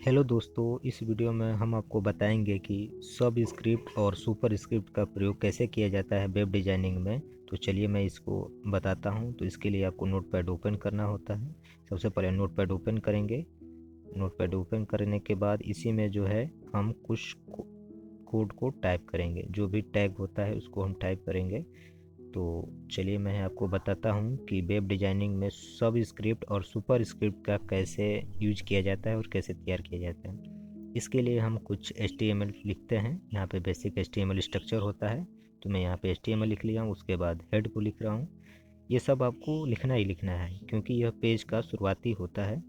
Hello दोस्तों, इस video में हम आपको बताएंगे कि सब स्क्रिप्ट और सुपर स्क्रिप्ट का प्रयोग कैसे किया जाता है वेब डिज़ाइनिंग में। तो चलिए मैं इसको बताता हूं। तो इसके लिए आपको नोटपैड ओपन करना होता है। सबसे पहले नोटपैड ओपन करेंगे। नोटपैड ओपन करने के बाद इसी में जो है हम कुछ कोड को टाइप करेंगे। जो भी टैग होता है उसको हम टाइप करेंगे। तो चलिए मैं आपको बताता हूँ कि वेब डिज़ाइनिंग में सब स्क्रिप्ट और सुपर स्क्रिप्ट का कैसे यूज किया जाता है और कैसे तैयार किया जाता है। इसके लिए हम कुछ HTML लिखते हैं। यहाँ पे बेसिक HTML स्ट्रक्चर होता है। तो मैं यहाँ पे HTML लिख लिया हूँ। उसके बाद हेड को लिख रहा हूँ। ये सब आपको लिखना ही लिखना है क्योंकि यह पेज का शुरुआती होता है।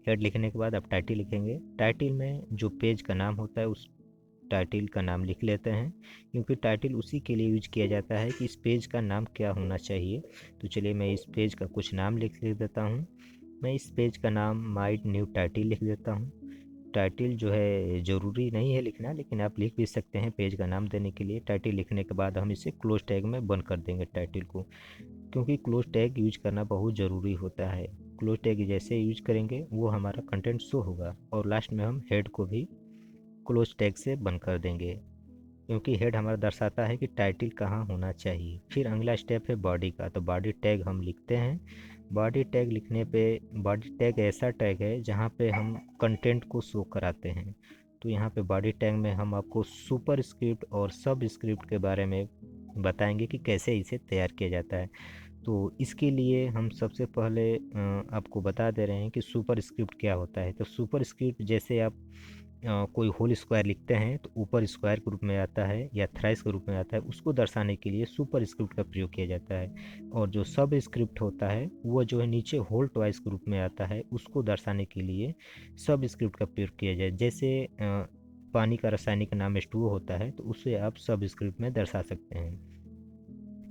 हेड लिखने के बाद आप टाइटल लिखेंगे। टाइटल में जो पेज का नाम होता है उस टाइटल का नाम लिख लेते हैं, क्योंकि टाइटल उसी के लिए यूज किया जाता है कि इस पेज का नाम क्या होना चाहिए। तो चलिए मैं इस पेज का कुछ नाम लिख देता हूँ। मैं इस पेज का नाम माय न्यू टाइटल लिख देता हूँ। टाइटल जो है ज़रूरी नहीं है लिखना, लेकिन आप लिख भी सकते हैं पेज का नाम देने के लिए। टाइटल लिखने के बाद हम इसे क्लोज टैग में बंद कर देंगे टाइटल को, क्योंकि क्लोज टैग यूज करना बहुत ज़रूरी होता है। क्लोज टैग जैसे यूज करेंगे वो हमारा कंटेंट शो होगा। और लास्ट में हम हेड को भी क्लोज टैग से बंद कर देंगे, क्योंकि हेड हमारा दर्शाता है कि टाइटल कहाँ होना चाहिए। फिर अगला स्टेप है बॉडी का। तो बॉडी टैग हम लिखते हैं। बॉडी टैग लिखने पे, बॉडी टैग ऐसा टैग है जहाँ पे हम कंटेंट को शो कराते हैं। तो यहाँ पे बॉडी टैग में हम आपको सुपर स्क्रिप्ट और सब स्क्रिप्ट के बारे में बताएंगे कि कैसे इसे तैयार किया जाता है। तो इसके लिए हम सबसे पहले आपको बता दे रहे हैं कि सुपर स्क्रिप्ट क्या होता है। तो सुपर स्क्रिप्ट जैसे आप कोई होल स्क्वायर लिखते हैं तो ऊपर स्क्वायर के रूप में आता है या थ्राइस के रूप में आता है, उसको दर्शाने के लिए सुपर स्क्रिप्ट का प्रयोग किया जाता है। और जो सब स्क्रिप्ट होता है वो जो है नीचे होल ट्वाइस के रूप में आता है, उसको दर्शाने के लिए सब स्क्रिप्ट का प्रयोग किया जाए। जैसे पानी का रासायनिक नाम H2O होता है, तो उसे आप सब स्क्रिप्ट में दर्शा सकते हैं।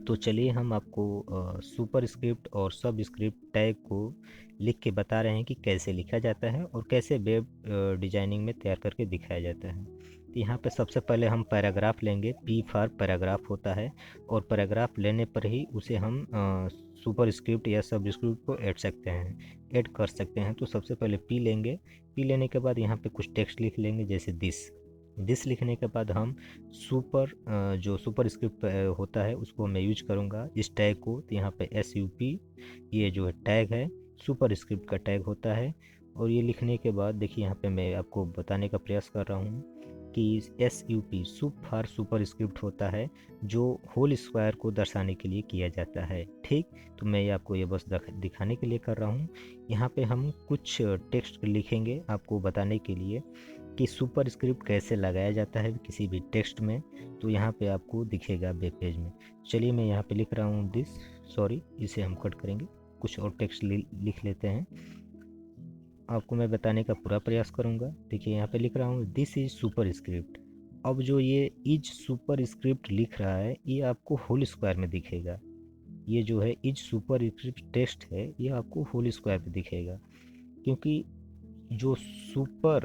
तो चलिए हम आपको सुपर स्क्रिप्ट और सब स्क्रिप्ट टैग को लिख के बता रहे हैं कि कैसे लिखा जाता है और कैसे वेब डिजाइनिंग में तैयार करके दिखाया जाता है। तो यहाँ पे सबसे पहले हम पैराग्राफ लेंगे। P फॉर पैराग्राफ होता है, और पैराग्राफ लेने पर ही उसे हम सुपर स्क्रिप्ट या सब स्क्रिप्ट को ऐड कर सकते हैं। तो सबसे पहले P लेंगे। P लेने के बाद यहाँ पे कुछ टेक्स्ट लिख लेंगे, जैसे दिस लिखने के बाद हम जो सुपर स्क्रिप्ट होता है उसको मैं यूज करूँगा इस टैग को। तो यहाँ पे SUP ये जो है टैग है, सुपर स्क्रिप्ट का टैग होता है। और ये लिखने के बाद देखिए यहाँ पे मैं आपको बताने का प्रयास कर रहा हूँ कि SUP soup for super script होता है, जो होल स्क्वायर को दर्शाने के लिए किया जाता है। ठीक, तो मैं ये आपको ये बस दिखाने के लिए कर रहा हूँ। यहाँ पे हम कुछ टेक्स्ट लिखेंगे आपको बताने के लिए कि सुपर स्क्रिप्ट कैसे लगाया जाता है किसी भी टेक्स्ट में। तो यहाँ पे आपको दिखेगा वेब पेज में। चलिए मैं यहाँ पे लिख रहा हूँ इसे हम कट करेंगे, कुछ और टेक्स्ट लिख लेते हैं। आपको मैं बताने का पूरा प्रयास करूँगा। देखिए यहाँ पे लिख रहा हूँ दिस इज सुपर स्क्रिप्ट। अब जो ये इज सुपर स्क्रिप्ट लिख रहा है ये आपको होल स्क्वायर में दिखेगा। ये जो है इज सुपर स्क्रिप्ट टेक्स्ट है, ये आपको होल स्क्वायर में दिखेगा, क्योंकि जो सुपर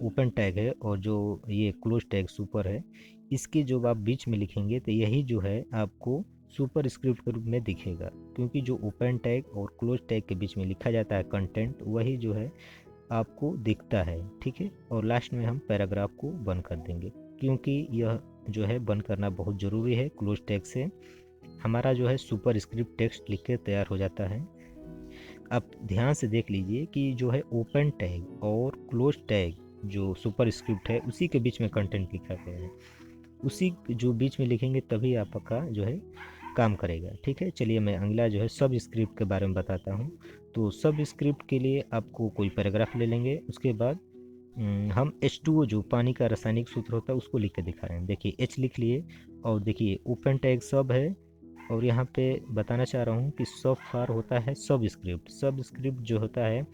ओपन टैग है और जो ये क्लोज टैग सुपर है, इसके जो आप बीच में लिखेंगे तो यही जो है आपको सुपर स्क्रिप्ट के रूप में दिखेगा, क्योंकि जो ओपन टैग और क्लोज टैग के बीच में लिखा जाता है कंटेंट, वही जो है आपको दिखता है। ठीक है, और लास्ट में हम पैराग्राफ को बंद कर देंगे, क्योंकि यह जो है बंद करना बहुत ज़रूरी है। क्लोज टैग से हमारा जो है सुपर स्क्रिप्ट टेक्स्ट लिख के तैयार हो जाता है। आप ध्यान से देख लीजिए कि जो है ओपन टैग और क्लोज टैग जो सुपर स्क्रिप्ट है उसी के बीच में कंटेंट लिखा गया है। उसी जो बीच में लिखेंगे तभी आपका जो है काम करेगा। ठीक है, चलिए मैं अगला जो है सब स्क्रिप्ट के बारे में बताता हूँ। तो सब स्क्रिप्ट के लिए आपको कोई पैराग्राफ ले लेंगे। उसके बाद हम H2O जो पानी का रासायनिक सूत्र होता है उसको लिख के दिखा रहे हैं। देखिए H लिख लिए, और देखिए ओपन टैग सब है, और यहाँ पे बताना चाह रहा हूँ कि सब फार होता है सब स्क्रिप्ट। सब स्क्रिप्ट जो होता है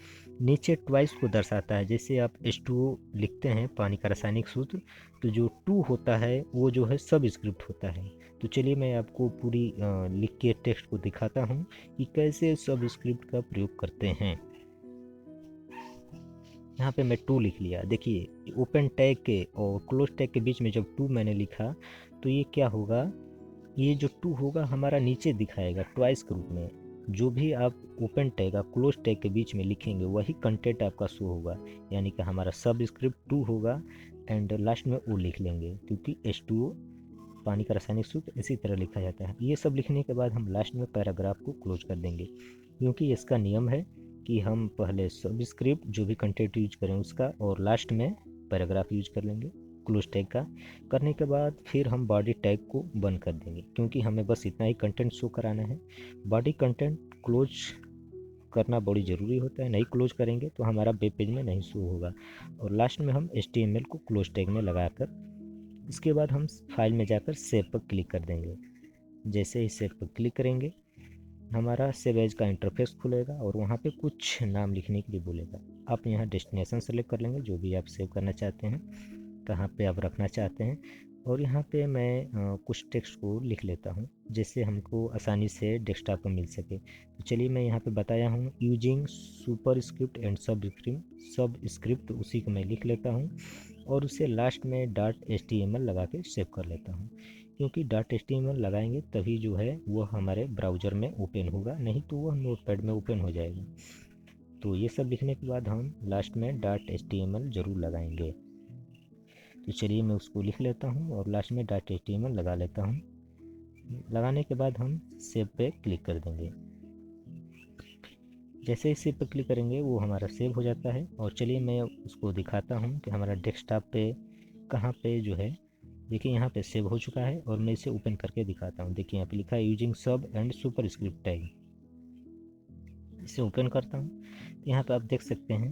नीचे ट्वाइस को दर्शाता है। जैसे आप H2O लिखते हैं पानी का रासायनिक सूत्र, तो जो 2 होता है वो जो है सब स्क्रिप्ट होता है। तो चलिए मैं आपको पूरी लिख के टेक्स्ट को दिखाता हूँ कि कैसे सब स्क्रिप्ट का प्रयोग करते हैं। यहाँ पे मैं 2 लिख लिया। देखिए ओपन टैग के और क्लोज टैग के बीच में जब 2 मैंने लिखा, तो ये क्या होगा, ये जो 2 होगा हमारा नीचे दिखाएगा ट्वाइस के रूप में। जो भी आप ओपन टैग और क्लोज टैग के बीच में लिखेंगे वही कंटेंट आपका शो होगा, यानी कि हमारा सब स्क्रिप्ट 2 होगा एंड लास्ट में ओ लिख लेंगे, क्योंकि H2O पानी का रासायनिक सूत्र इसी तरह लिखा जाता है। ये सब लिखने के बाद हम लास्ट में पैराग्राफ को क्लोज कर देंगे, क्योंकि इसका नियम है कि हम पहले सब स्क्रिप्ट जो भी कंटेंट यूज करें उसका, और लास्ट में पैराग्राफ यूज कर लेंगे क्लोज टैग का। करने के बाद फिर हम बॉडी टैग को बंद कर देंगे, क्योंकि हमें बस इतना ही कंटेंट शो कराना है। बॉडी कंटेंट क्लोज करना बड़ी ज़रूरी होता है, नहीं क्लोज करेंगे तो हमारा वेब पेज में नहीं शो होगा। और लास्ट में हम HTML को क्लोज टैग में लगाकर इसके बाद हम फाइल में जाकर सेव पर क्लिक कर देंगे। जैसे ही सेव पर क्लिक करेंगे हमारा सेव एज का इंटरफेस खुलेगा और वहाँ पे कुछ नाम लिखने के लिए बोलेगा। आप यहाँ डेस्टिनेशन सेलेक्ट कर लेंगे, जो भी आप सेव करना चाहते हैं, कहाँ पे आप रखना चाहते हैं। और यहाँ पे मैं कुछ टेक्स्ट को लिख लेता हूँ, जिससे हमको आसानी से डेस्कटॉप पर मिल सके। तो चलिए मैं यहाँ पे बताया हूँ यूजिंग सुपर स्क्रिप्ट एंड सब स्क्रिप्ट, उसी को मैं लिख लेता हूँ और उसे लास्ट में .html लगा के सेव कर लेता हूँ, क्योंकि .html लगाएंगे तभी जो है वो हमारे ब्राउज़र में ओपन होगा, नहीं तो वह नोटपैड में ओपन हो जाएगा। तो ये सब लिखने के बाद हम लास्ट में .html ज़रूर लगाएंगे। तो चलिए मैं उसको लिख लेता हूँ और लास्ट में .html लगा लेता हूँ। लगाने के बाद हम सेव पे क्लिक कर देंगे। जैसे ही सेव पर क्लिक करेंगे वो हमारा सेव हो जाता है। और चलिए मैं उसको दिखाता हूँ कि हमारा डेस्कटॉप पे कहाँ पे जो है, देखिए यहाँ पे सेव हो चुका है। और मैं इसे ओपन करके दिखाता हूँ। देखिए यहाँ पे लिखा है यूजिंग सब एंड सुपर स्क्रिप्ट टैग। इसे ओपन करता हूँ, यहाँ पे आप देख सकते हैं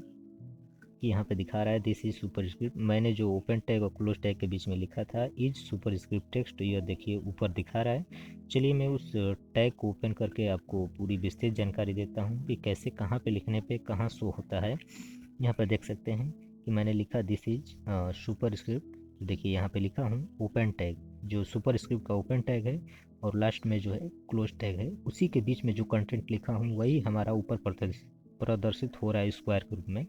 कि यहाँ पे दिखा रहा है दिस इज सुपर स्क्रिप्ट। मैंने जो ओपन टैग और क्लोज टैग के बीच में लिखा था इज सुपर स्क्रिप्ट टेक्स्ट, यह देखिए ऊपर दिखा रहा है। चलिए मैं उस टैग को ओपन करके आपको पूरी विस्तृत जानकारी देता हूँ कि कैसे कहाँ पे लिखने पे कहाँ शो होता है। यहाँ पर देख सकते हैं कि मैंने लिखा दिस इज सुपर स्क्रिप्ट। देखिए यहाँ पे लिखा हूँ ओपन टैग, जो सुपर स्क्रिप्ट का ओपन टैग है, और लास्ट में जो है क्लोज टैग है। उसी के बीच में जो कंटेंट लिखा हूँ वही हमारा ऊपर प्रदर्शित हो रहा है स्क्वायर के रूप में,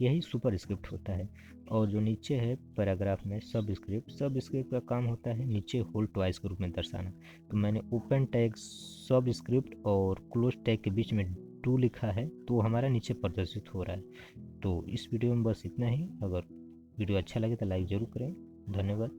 यही सुपर स्क्रिप्ट होता है। और जो नीचे है पैराग्राफ में सब स्क्रिप्ट का काम होता है नीचे होल ट्वाइस के रूप में दर्शाना। तो मैंने ओपन टैग सब स्क्रिप्ट और क्लोज टैग के बीच में 2 लिखा है, तो हमारा नीचे प्रदर्शित हो रहा है। तो इस वीडियो में बस इतना ही। अगर वीडियो अच्छा लगे तो लाइक ज़रूर करें। धन्यवाद।